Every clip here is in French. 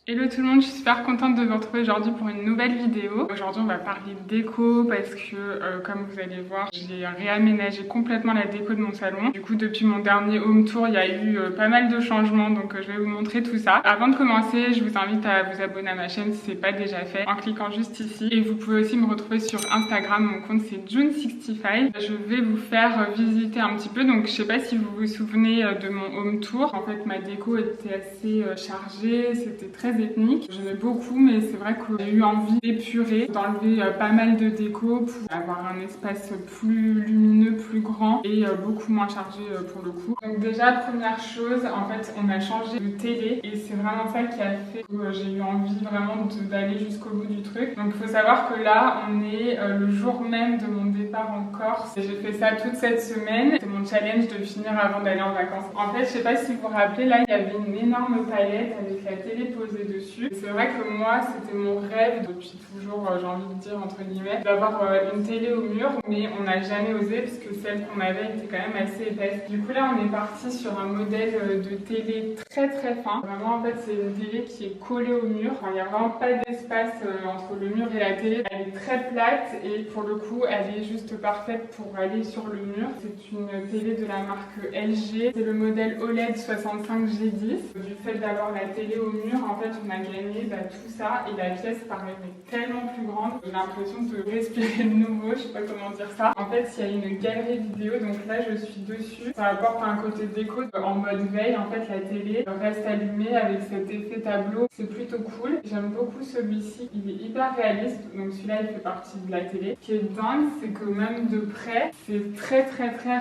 Hello tout le monde, je suis super contente de vous retrouver aujourd'hui pour une nouvelle vidéo. Aujourd'hui on va parler déco parce que comme vous allez voir, j'ai réaménagé complètement la déco de mon salon. Du coup depuis mon dernier home tour, il y a eu pas mal de changements, donc je vais vous montrer tout ça. Avant de commencer, je vous invite à vous abonner à ma chaîne si ce n'est pas déjà fait en cliquant juste ici. Et vous pouvez aussi me retrouver sur Instagram, mon compte c'est June65. Je vais vous faire visiter un petit peu, donc je sais pas si vous vous souvenez de mon home tour. En fait ma déco était assez chargée, c'était très ethnique. J'aimais beaucoup, mais c'est vrai que j'ai eu envie d'épurer, d'enlever pas mal de déco pour avoir un espace plus lumineux, plus grand et beaucoup moins chargé pour le coup. Donc déjà, première chose, en fait, on a changé de télé et c'est vraiment ça qui a fait que j'ai eu envie vraiment d'aller jusqu'au bout du truc. Donc il faut savoir que là, on est le jour même de mon départ en Corse. J'ai fait ça toute cette semaine. C'était mon challenge de finir avant d'aller en vacances. En fait, je sais pas si vous vous rappelez, là, il y avait une énorme palette avec la télé posée dessus. C'est vrai que moi, c'était mon rêve depuis toujours, j'ai envie de dire entre guillemets, d'avoir une télé au mur, mais on n'a jamais osé parce que celle qu'on avait était quand même assez épaisse. Du coup là, on est parti sur un modèle de télé très très fin. Vraiment, en fait, c'est une télé qui est collée au mur. Enfin, il n'y a vraiment pas d'espace entre le mur et la télé. Elle est très plate et pour le coup, elle est juste parfaite pour aller sur le mur. C'est une télé de la marque LG. C'est le modèle OLED 65G10. Du fait d'avoir la télé au mur, en fait, on a gagné tout ça et la pièce paraît tellement plus grande. J'ai l'impression de respirer de nouveau, je sais pas comment dire ça. En fait, il y a une galerie vidéo, donc là je suis dessus. Ça apporte un côté déco en mode veille. En fait, la télé reste allumée avec cet effet tableau. C'est plutôt cool. J'aime beaucoup celui-ci. Il est hyper réaliste. Donc celui-là, il fait partie de la télé. Ce qui est dingue, c'est que même de près, c'est très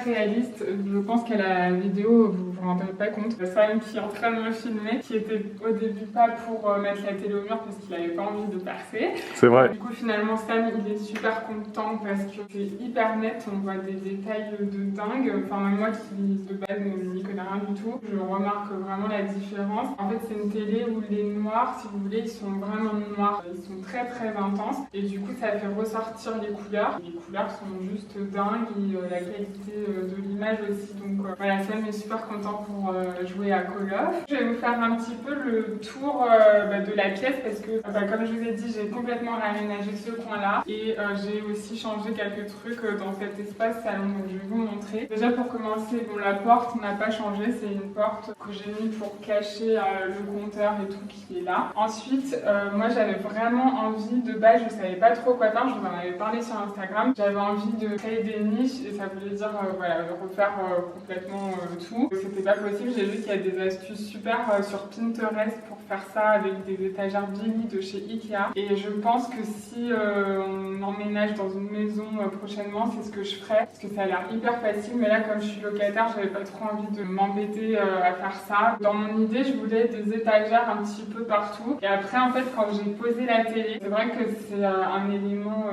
réaliste. Je pense qu'à la vidéo, vous vous rendrez pas compte. Sam qui est en train de me filmer, qui était au début pas pour mettre la télé au mur parce qu'il avait pas envie de percer. C'est vrai. Du coup, finalement, Sam, il est super content parce que c'est hyper net. On voit des détails de dingue. Enfin, même moi qui de base n'y connais rien du tout, je remarque vraiment la différence. En fait, c'est une télé où les noirs, si vous voulez, ils sont vraiment noirs. Ils sont très intenses. Et du coup, ça fait ressortir les couleurs. Les couleurs sont juste dingues et la qualité de l'image aussi. Donc voilà, Sam est super content pour jouer à Call of. Je vais vous faire un petit peu le tour de la pièce parce que, comme je vous ai dit, j'ai complètement réaménagé ce coin-là et j'ai aussi changé quelques trucs dans cet espace salon, donc je vais vous montrer. Déjà pour commencer, bon, la porte n'a pas changé, c'est une porte que j'ai mis pour cacher le compteur et tout qui est là. Ensuite, moi j'avais vraiment envie, de base je savais pas trop quoi faire, je vous en avais parlé sur Instagram, j'avais envie de créer des niches et ça voulait dire voilà, refaire complètement tout. C'était pas possible, j'ai vu qu'il y a des astuces super sur Pinterest pour faire ça avec des étagères Billy de chez Ikea et je pense que si on emménage dans une maison prochainement, c'est ce que je ferai parce que ça a l'air hyper facile, mais là comme je suis locataire, j'avais pas trop envie de m'embêter à faire ça. Dans mon idée, je voulais des étagères un petit peu partout et après en fait quand j'ai posé la télé, c'est vrai que c'est un élément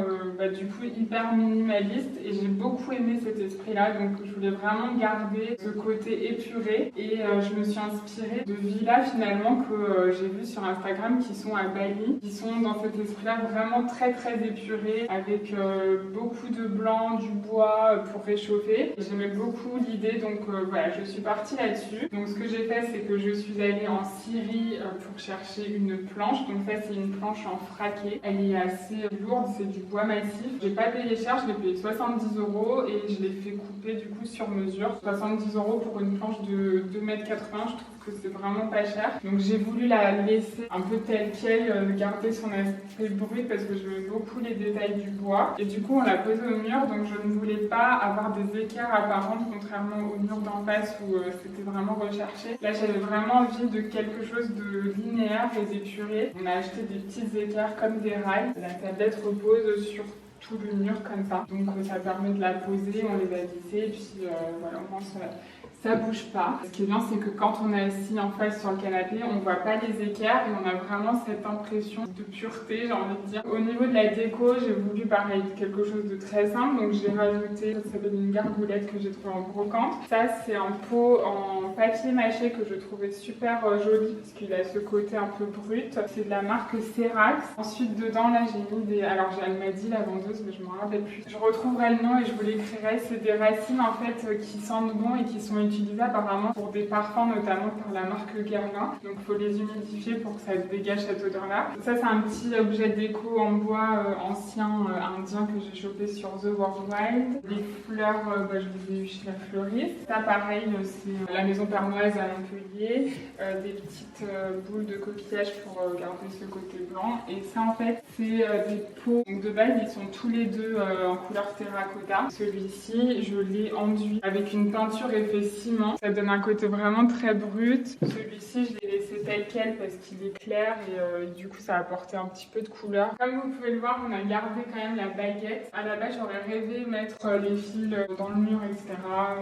du coup hyper minimaliste et j'ai beaucoup aimé cet esprit là, donc je voulais vraiment garder ce côté épuré et je me suis inspirée de villas finalement que j'ai vues sur Instagram qui sont à Bali, qui sont dans cet esprit-là vraiment très épuré avec beaucoup de blanc, du bois pour réchauffer. J'aimais beaucoup l'idée, donc voilà, je suis partie là-dessus. Donc ce que j'ai fait, c'est que je suis allée en Syrie pour chercher une planche. Donc ça, c'est une planche en fraqué. Elle est assez lourde, c'est du bois massif. J'ai pas payé cher, je l'ai payé 70 € et je l'ai fait couper du coup sur mesure. 70 € pour une planche de 2,80 m, je trouve que c'est vraiment pas cher. Donc j'ai voulu la laisser un peu telle qu'elle, garder son aspect brut parce que je veux beaucoup les détails du bois. Et du coup on l'a posée au mur, donc je ne voulais pas avoir des écarts apparents contrairement au mur d'en face où c'était vraiment recherché. Là j'avais vraiment envie de quelque chose de linéaire et d'épuré. On a acheté des petits écarts comme des rails. La tablette repose sur tout le mur comme ça. Donc ça permet de la poser, on les a vissés et puis voilà, au moins ça bouge pas. Ce qui est bien, c'est que quand on est assis en face sur le canapé, on voit pas les équerres et on a vraiment cette impression de pureté, j'ai envie de dire. Au niveau de la déco, j'ai voulu pareil quelque chose de très simple, donc j'ai rajouté, ça s'appelle une gargoulette que j'ai trouvée en brocante. Ça, c'est un pot en papier mâché que je trouvais super joli parce qu'il a ce côté un peu brut. C'est de la marque Cerax. Ensuite, dedans, là, j'ai mis des... Alors, elle m'a dit la vendeuse, mais je m'en rappelle plus. Je retrouverai le nom et je vous l'écrirai. C'est des racines en fait qui sentent bon et qui sont utilisées apparemment pour des parfums, notamment par la marque Guerlain. Donc, il faut les humidifier pour que ça dégage cette odeur-là. Ça, c'est un petit objet déco en bois ancien indien que j'ai chopé sur The World Wild. Les fleurs, je les ai eues chez la fleuriste. Ça, pareil, c'est la maison pernoise à Montpellier. Des petites boules de coquillage pour garder ce côté blanc. Et ça, en fait, c'est des pots. Donc, de base, ils sont tous les deux en couleur terracotta. Celui-ci, je l'ai enduit avec une peinture effet ciment. Ça donne un côté vraiment très brut. Celui-ci, je l'ai laissé tel quel parce qu'il est clair et du coup, ça a apporté un petit peu de couleur. Comme vous pouvez le voir, on a gardé quand même la baguette. À la base, j'aurais rêvé mettre les fils dans le mur, etc.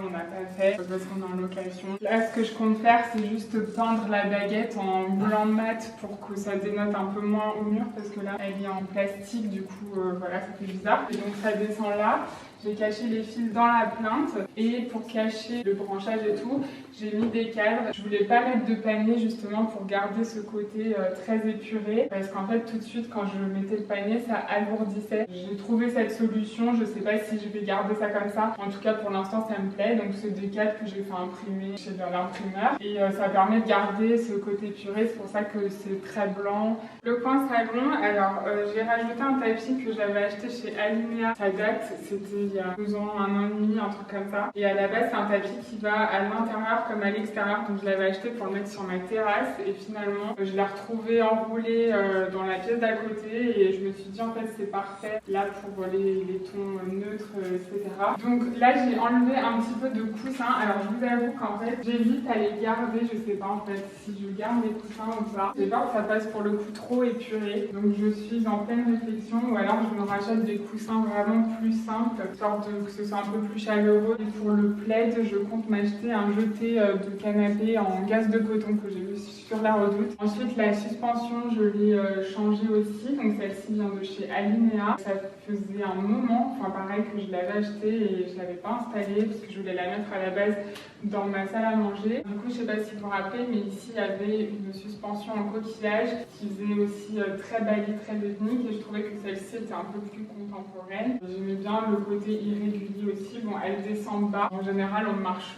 On n'a pas fait parce qu'on est en location. Là, ce que je compte faire, c'est juste peindre la baguette en blanc mat pour que ça dénote un peu moins au mur parce que là, elle est en plastique, du coup, voilà, ça fait bizarre. Et donc, ça descend là. J'ai caché les fils dans la plinthe et pour cacher le branchage et tout, j'ai mis des cadres. Je voulais pas mettre de panier justement pour garder ce côté très épuré parce qu'en fait tout de suite quand je mettais le panier ça alourdissait. J'ai trouvé cette solution, je sais pas si je vais garder ça comme ça. En tout cas pour l'instant ça me plaît. Donc c'est des cadres que j'ai fait imprimer chez l'imprimeur et ça permet de garder ce côté épuré. C'est pour ça que c'est très blanc. Le coin salon, alors j'ai rajouté un tapis que j'avais acheté chez Alinea. Ça date, c'était il y a 2 ans, 1 an et demi, un truc comme ça. Et à la base, c'est un tapis qui va à l'intérieur comme à l'extérieur. Donc je l'avais acheté pour le mettre sur ma terrasse. Et finalement, je l'ai retrouvé enroulé dans la pièce d'à côté. Et je me suis dit, en fait, c'est parfait là pour les tons neutres, etc. Donc là, j'ai enlevé un petit peu de coussins. Alors je vous avoue qu'en fait, j'hésite à les garder. Je sais pas en fait si je garde les coussins ou pas. J'ai peur que ça passe pour le coup trop épuré. Donc je suis en pleine réflexion. Ou alors je me rachète des coussins vraiment plus simples, sorte que ce soit un peu plus chaleureux. Et pour le plaid, je compte m'acheter un jeté de canapé en gaze de coton que j'ai vu sur la Redoute. Ensuite, la suspension, je l'ai changée aussi. Donc celle-ci vient de chez Alinea. Ça faisait un moment, enfin pareil, que je l'avais achetée et je l'avais pas installée parce que je voulais la mettre à la base dans ma salle à manger. Du coup, je sais pas si vous vous rappelez, mais ici, il y avait une suspension en coquillage qui faisait aussi très baillie, très ethnique et je trouvais que celle-ci était un peu plus contemporaine. J'aimais bien le côté irrégulier aussi. Bon, elle descend bas. En général, on marche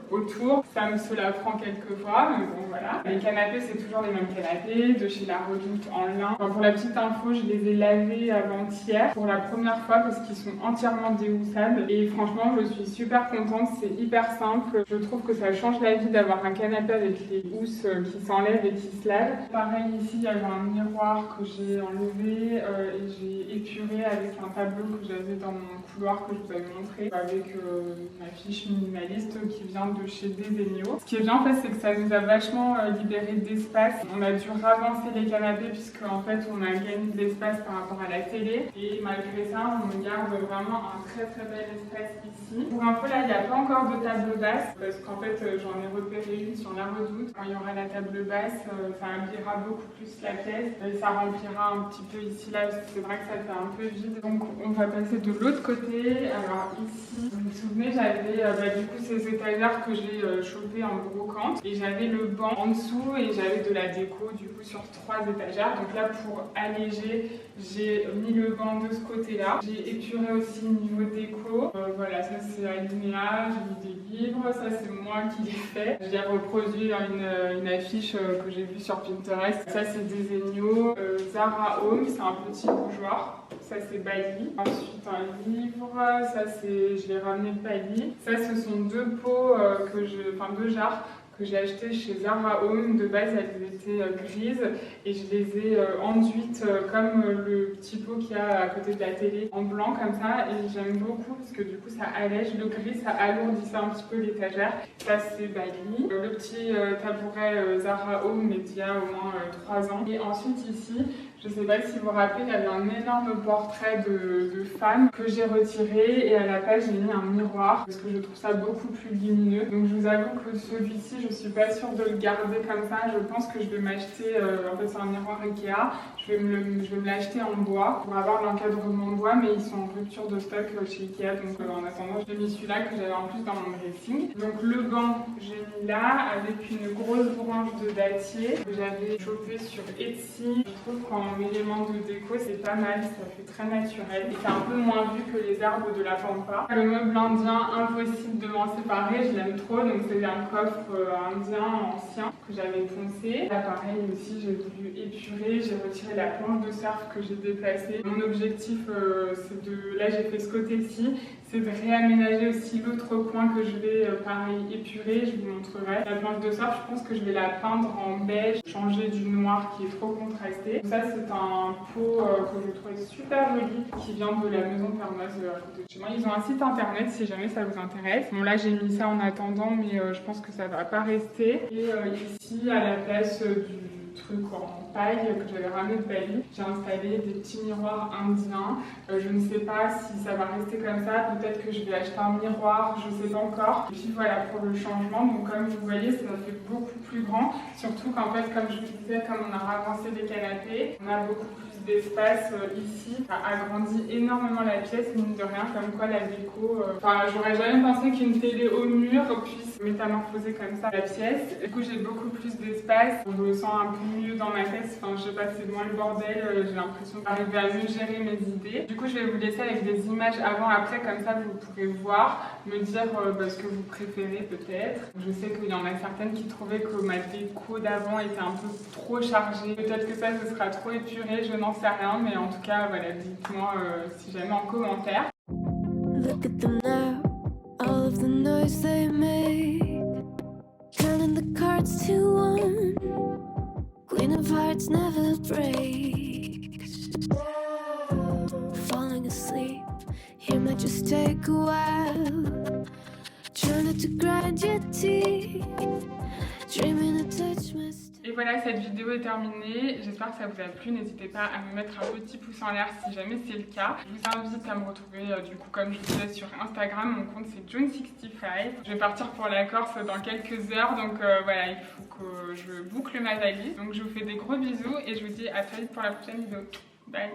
autour. Ça me se la prend quelquefois, mais bon, voilà. Les canapés, c'est toujours les mêmes canapés de chez La Redoute en lin. Enfin, pour la petite info, je les ai lavés avant-hier pour la première fois parce qu'ils sont entièrement déhoussables. Et franchement, je suis super contente. C'est hyper simple. Je trouve que ça change la vie d'avoir un canapé avec les housses qui s'enlèvent et qui se lavent. Pareil, ici, il y avait un miroir que j'ai enlevé et j'ai épuré avec un tableau que j'avais dans mon couloir que je vous avais montré avec une affiche minimaliste qui vient de chez Desenio. Ce qui est bien en fait, c'est que ça nous a vachement libéré d'espace. On a dû ravancer les canapés puisque en fait on a gagné de l'espace par rapport à la télé et malgré ça on garde vraiment un très très bel espace ici. Pour info là, il n'y a pas encore de table basse parce qu'en fait j'en ai repéré une sur La Redoute. Quand il y aura la table basse, ça emplira beaucoup plus la pièce et ça remplira un petit peu ici là parce que c'est vrai que ça fait un peu vide. Donc on va passer de l'autre côté. Alors ici, vous vous souvenez, j'avais du coup ces étagères que j'ai chopées en brocante et j'avais le banc en dessous et j'avais de la déco du coup sur 3 étagères. Donc là pour alléger, j'ai mis le banc de ce côté-là. J'ai épuré aussi niveau déco. Voilà, ça c'est Alinea, j'ai mis des livres, ça c'est moi qui l'ai fait. J'ai reproduit une affiche que j'ai vue sur Pinterest. Ça c'est Desenio, Zara Home, c'est un petit bougeoir. Ça c'est Bali. Ensuite un livre, ça c'est, je l'ai ramené de Bali. Ça ce sont 2 pots enfin 2 jarres que j'ai acheté chez Zara Home. De base elles étaient grises et je les ai enduites comme le petit pot qu'il y a à côté de la télé en blanc comme ça et j'aime beaucoup parce que du coup ça allège le gris, ça alourdissait un petit peu l'étagère. Ça c'est Bali. Le petit tabouret Zara Home mais d'il y a au moins 3 ans. Et ensuite ici Je sais pas si vous vous rappelez, il y avait un énorme portrait de femme que j'ai retiré et à la page j'ai mis un miroir parce que je trouve ça beaucoup plus lumineux. Donc je vous avoue que celui-ci, je suis pas sûre de le garder comme ça. Je pense que je vais m'acheter, en fait c'est un miroir Ikea, je vais me l'acheter en bois pour avoir l'encadrement bois, mais ils sont en rupture de stock chez Ikea. Donc en attendant, j'ai mis celui-là que j'avais en plus dans mon dressing. Donc le banc, j'ai mis là avec une grosse branche de dattier que j'avais chopé sur Etsy. Je trouve qu'en élément de déco, c'est pas mal, ça fait très naturel. Et c'est un peu moins vu que les arbres de la pampa. Le meuble indien, impossible de m'en séparer, je l'aime trop. Donc c'est un coffre indien ancien que j'avais poncé. Là pareil aussi, j'ai voulu épurer, j'ai retiré la planche de surf que j'ai déplacée. Mon objectif, c'est de... Là j'ai fait ce côté-ci, c'est de réaménager aussi l'autre coin que je vais pareil épurer, je vous montrerai. La planche de surf, je pense que je vais la peindre en beige, changer du noir qui est trop contrasté. Ça c'est un pot que je trouvais super joli qui vient de la maison Pernoise à côté de chez moi. Ils ont un site internet si jamais ça vous intéresse. Bon là j'ai mis ça en attendant mais je pense que ça va pas rester. Et ici à la place du truc en paille que j'avais ramené de Bali, j'ai installé des petits miroirs indiens. Je ne sais pas si ça va rester comme ça, peut-être que je vais acheter un miroir, je ne sais pas encore. Et puis voilà pour le changement, donc comme vous voyez ça fait beaucoup plus grand, surtout qu'en fait comme je vous disais, comme on a ravancé les canapés, on a beaucoup plus d'espace ici, ça agrandit énormément la pièce, mine de rien, comme quoi la déco, j'aurais jamais pensé qu'une télé au mur puisse métamorphoser comme ça la pièce. Du coup j'ai beaucoup plus d'espace, je me sens un peu mieux dans ma tête, je sais pas, c'est moins le bordel, j'ai l'impression d'arriver à mieux gérer mes idées. Du coup je vais vous laisser avec des images avant-après, comme ça vous pourrez voir, me dire ce que vous préférez peut-être. Je sais qu'il y en a certaines qui trouvaient que ma déco d'avant était un peu trop chargée, peut-être que ça ce sera trop épuré, je n'en sais rien, mais en tout cas voilà, dites-moi si jamais en commentaire. Look at them now, all of the noise they make, counting the cards to one, Queen of Hearts never breaks, falling asleep, here might just take a while, trying not to grind your teeth, dreaming to touch my style. Et voilà, cette vidéo est terminée. J'espère que ça vous a plu. N'hésitez pas à me mettre un petit pouce en l'air si jamais c'est le cas. Je vous invite à me retrouver du coup comme je vous disais sur Instagram. Mon compte c'est June65. Je vais partir pour la Corse dans quelques heures. Donc voilà, il faut que je boucle ma valise. Donc je vous fais des gros bisous et je vous dis à très vite pour la prochaine vidéo. Bye!